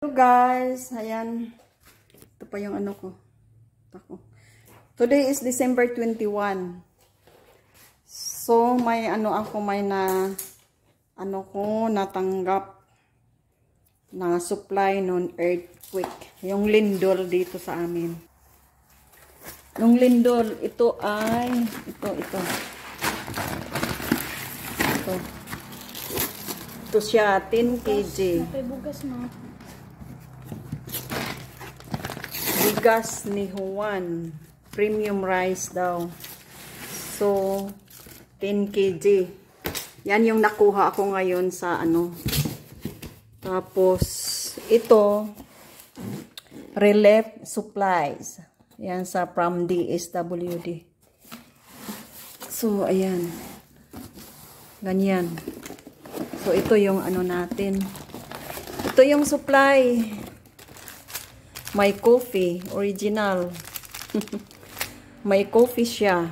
So guys, ayan. Ito pa yung ano ko. Today is December 21. So may ano ako, may natanggap na supply noon earthquake. Yung lindol dito sa amin. Yung lindol, ito ay ito siya, 10 kg. Bugas mo. Bigas ni Juan. Premium rice daw. So, 10 kg. Yan yung nakuha ako ngayon sa ano. Tapos, ito, relief supplies. Yan sa from DSWD. So, ayan. Ganyan. So, ito yung ano natin. Ito yung supply. May coffee. Original. May coffee siya.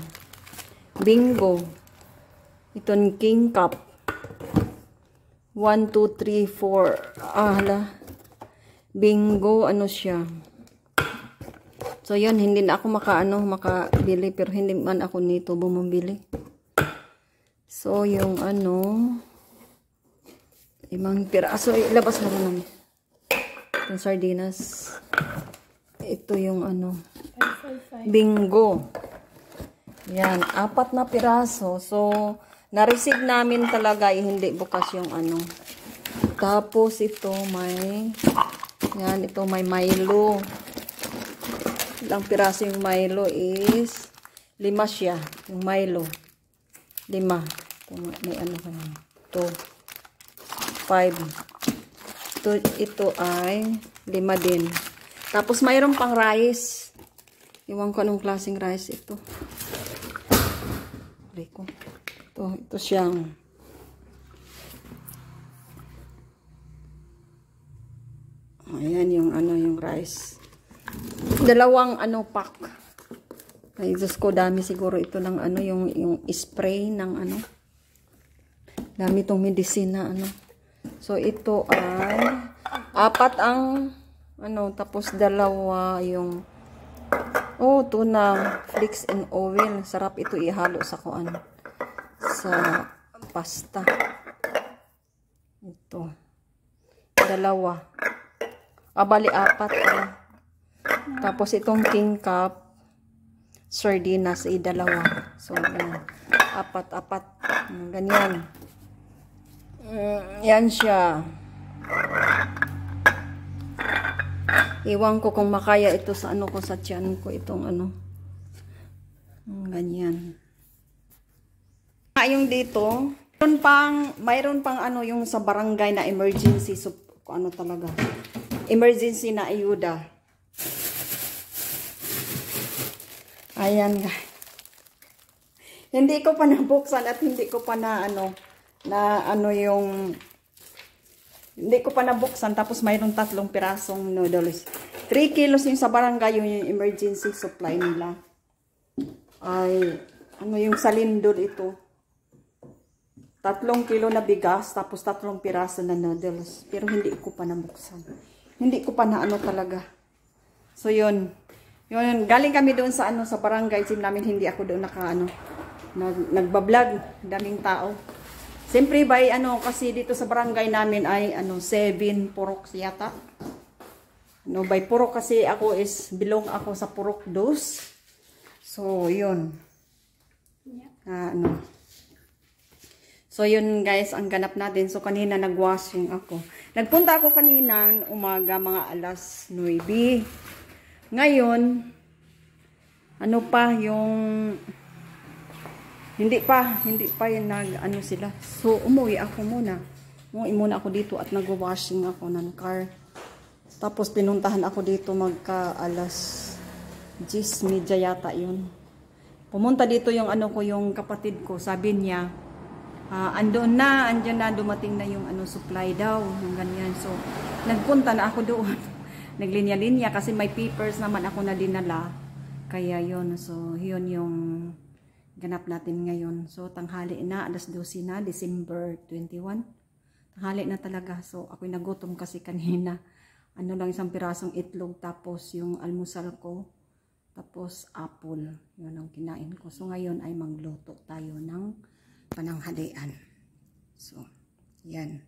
Bingo. Itong king cup. 1, 2, 3, 4. Hala. Bingo. Ano siya. So, yun. Hindi na ako makabili. Pero hindi man ako nito bumabili. So, yung ano... 5 piraso. Ilabas mo naman. Yung sardinas. Ito yung ano. Bingo. Yan. 4 na piraso. So, na-receive namin talaga. Hindi bukas yung ano. Tapos, ito may yan. Ito may Milo. Ilang piraso yung Milo is 5 siya. Yung Milo. 5. Ito, may ano ka na. Ito. 5. Ito ay 5 din. Tapos mayroon pang rice. Iwan ko anong klaseng rice ito. Ito siyang ayan yung ano yung rice. 2 pack. Ay Diyos ko, dami siguro ito ng ano yung spray ng ano. Dami tong medicine na ano. So, ito ay 4 ang ano, tapos 2 yung tuna, flakes and oil. Sarap ito ihalo sa kuan. Sa pasta. Ito. 2. Bali 4. Tapos itong king cup, sardinas ay 2. So, yan. 4. Ganyan. Yan siya. Iwan ko kung makaya ito sa ano ko sa tiyan ko itong ano. Ganyan. Yung dito, mayroon pang ano yung sa barangay na emergency ano talaga. Emergency na ayuda. Ayan guys. Hindi ko pa nabuksan at hindi ko pa hindi ko pa nabuksan. Tapos mayroong 3 pirasong noodles. 3 kilos yung sa barangay yung emergency supply nila. Ay, ano yung sa lindol ito. 3 kilo na bigas. Tapos 3 piraso na noodles. Pero hindi ko pa nabuksan. Hindi ko pa talaga. So yun. Yun, galing kami doon sa sa barangay gym namin. Hindi ako doon nagbablog. Daming tao. Siyempre kasi dito sa barangay namin ay 7 purok yata. By purok kasi ako belong ako sa purok 2. So, yun. So, yun guys, ang ganap natin. So, kanina nag-washing ako. Nagpunta ako kanina umaga mga alas 9. Ngayon, hindi pa yung sila. So, umuwi ako muna. Umuwi muna ako dito at nag-washing ako ng car. Tapos, pinuntahan ako dito magka alas 10:30 yata yun. Pumunta dito yung yung kapatid ko. Sabi niya, andyan na, dumating na yung supply daw. Yung ganyan. So, nagpunta na ako doon. Naglinya-linya kasi may papers naman ako na dinala. Kaya yun. So, yun yung ganap natin ngayon. So, tanghali na, alas 12 na, December 21. Tanghali na talaga. So, ako'y nagutom kasi kanina. ano lang, isang pirasong itlog, tapos yung almusal ko, tapos apple. Yun ang kinain ko. So ngayon ay magluto tayo ng pananghalian. So, yan.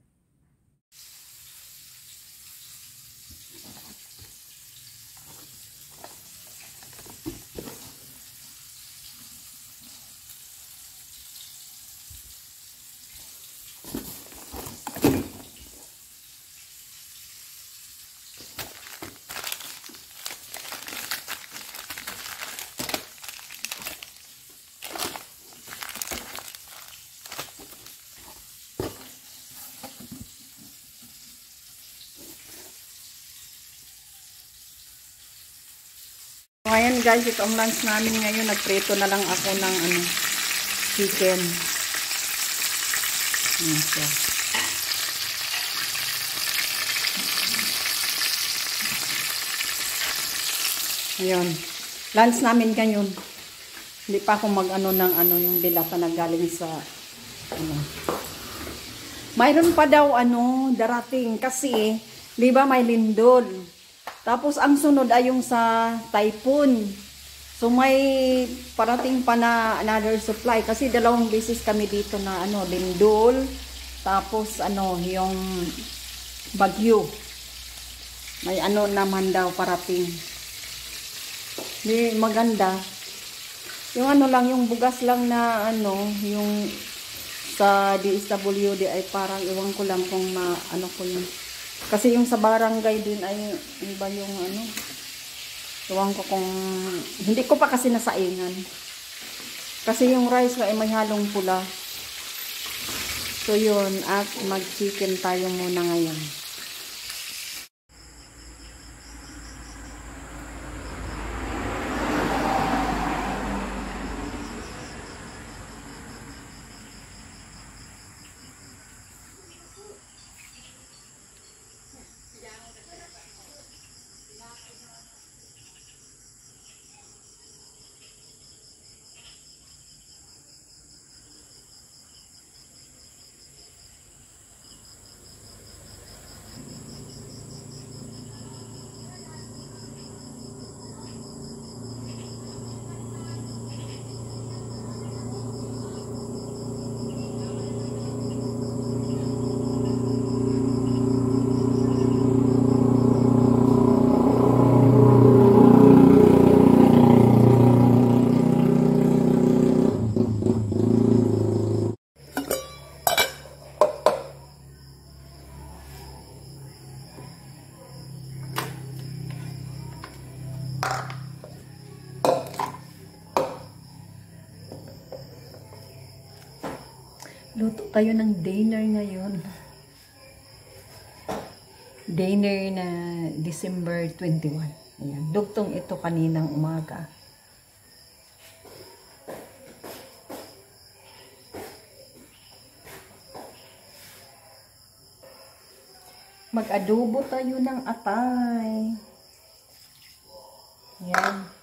So, ayan guys, ito ang lunch namin ngayon. Nagprito na lang ako ng chicken. Ayan siya. Ayan. Lunch namin ngayon. Hindi pa ako mag-ano ng yung dilata na galing sa Mayroon pa daw darating kasi, di ba may lindol. Tapos, ang sunod ay yung sa typhoon. So, may parating pa na another supply. Kasi 2 beses kami dito na lindol. Tapos, yung bagyo. May naman daw parating. Di maganda. Yung lang, yung bugas lang na yung sa DSWD ay parang iwan ko lang kung ko yun. Kasi yung sa barangay din ay iba yung iwan ko kung hindi ko pa kasi nasaingan. Kasi yung rice ay may halong pula. So yun, at mag-chicken tayo muna ngayon. Luto tayo ng dinner ngayon. Dinner na December 21. Ayan. Dugtong ito kaninang umaga. Mag-adobo tayo ng atay. Ayan.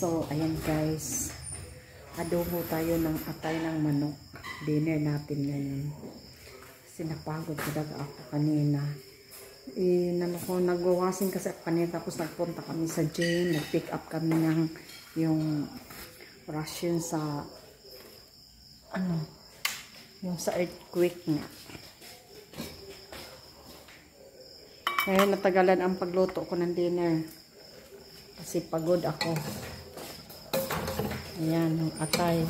So, ayan guys. Adobo tayo ng atay ng manok. Dinner natin ngayon. Kasi napagod talaga ako kanina. Nagwawasin kasi ako kanina. Tapos nagpunta kami sa gym. Nag-pick up kami ng yung ration sa Yung sa earthquake nga. Kaya natagalan ang pagluto ko ng dinner. Kasi pagod ako. Ayan, yung atay.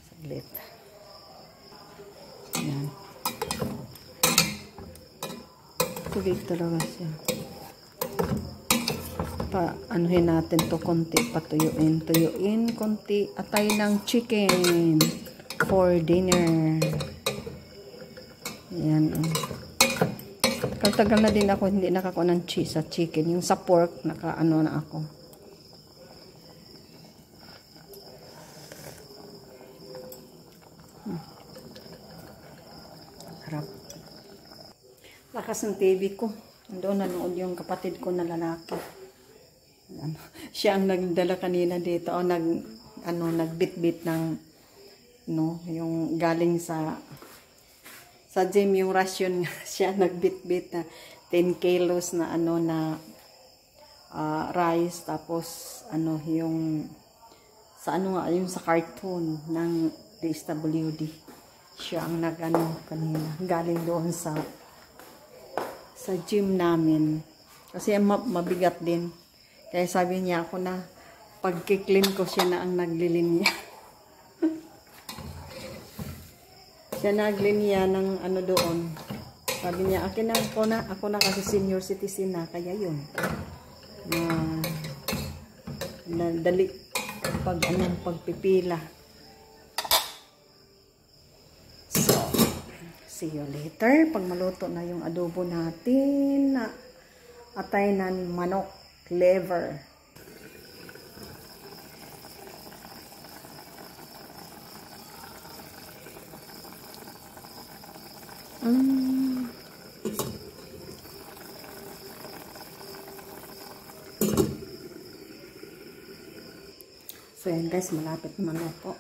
Saglit. Ayan. Tugig talaga siya. Anuhin natin to konti, patuyuin. Tuyuin, konti. Atay ng chicken for dinner. Ayan. Tagal na din ako hindi nakakuha ng cheese sa chicken. Yung sa pork, naka-ano na ako. Harap. Lakas ng TV ko. Doon nanood yung kapatid ko na lalaki. Siya ang nagdala kanina dito. O nagbitbit ng yung galing sa gym, yung ration nga. Siya nagbitbit na 10 kilos na rice, tapos yung sa cartoon ng DSWD. Siya ang kanina galing doon sa gym namin kasi mabigat din, kaya sabi niya ako na pagkiklin ko, siya na ang naglilinya. Siya naglinya ng doon. Sabi niya, ako na kasi senior citizen na, kaya yun. Dali pagpipila. So, see you later. Pag maluto na yung adobo natin, na atay ng manok liver. So yan guys, malapit naman na po.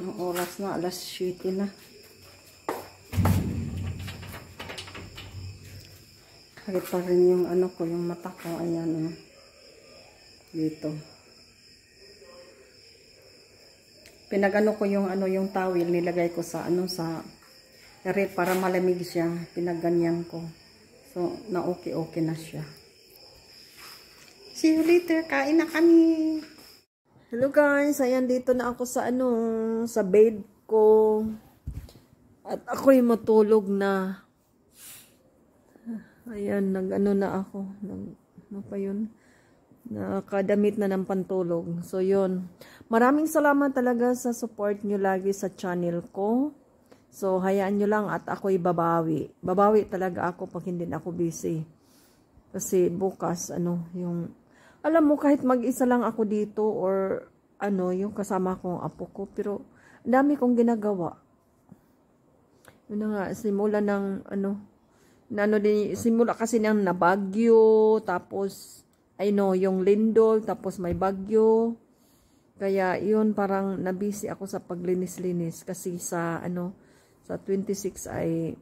Yung oras na, alas 7 na. Kahit pa rin yung yung mata ko, ayan dito. Pinagano ko yung yung towel, nilagay ko sa ref para malamig siya. Pinaganyan ko. So, na okay na siya. See you later. Kain na kami. Hello guys, ayan dito na ako sa sa bed ko. At ako'y matulog na. Ayan, na ako. Pa yun? Nakadamit na ng pantulog. So yun. Maraming salamat talaga sa support nyo lagi sa channel ko. So hayaan nyo lang at ako'y babawi. Babawi talaga ako pag hindi na ako busy. Kasi bukas yung alam mo, kahit mag-isa lang ako dito or yung kasama kong apo ko, pero dami kong ginagawa. Yun na nga, simula ng simula kasi ng nabagyo, tapos yung lindol, tapos may bagyo. Kaya yun, parang nabisi ako sa paglinis-linis kasi sa sa 26 ay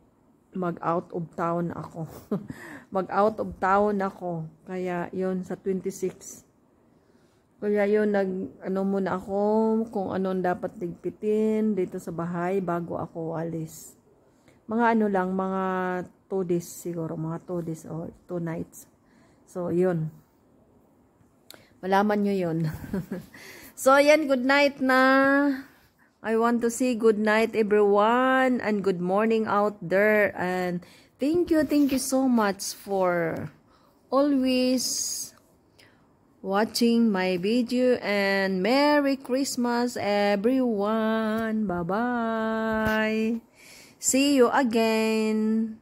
mag-out of town ako. Mag-out of town ako. Kaya yun, sa 26. Kaya yun, muna ako kung anong dapat ligpitin dito sa bahay bago ako alis. Mga lang, mga 2 days siguro. Mga 2 days or 2 nights. So, yun. Malaman nyo yun. So, yan, good night na. I want to say good night everyone and good morning out there, and thank you so much for always watching my video, and Merry Christmas everyone. Bye bye. See you again.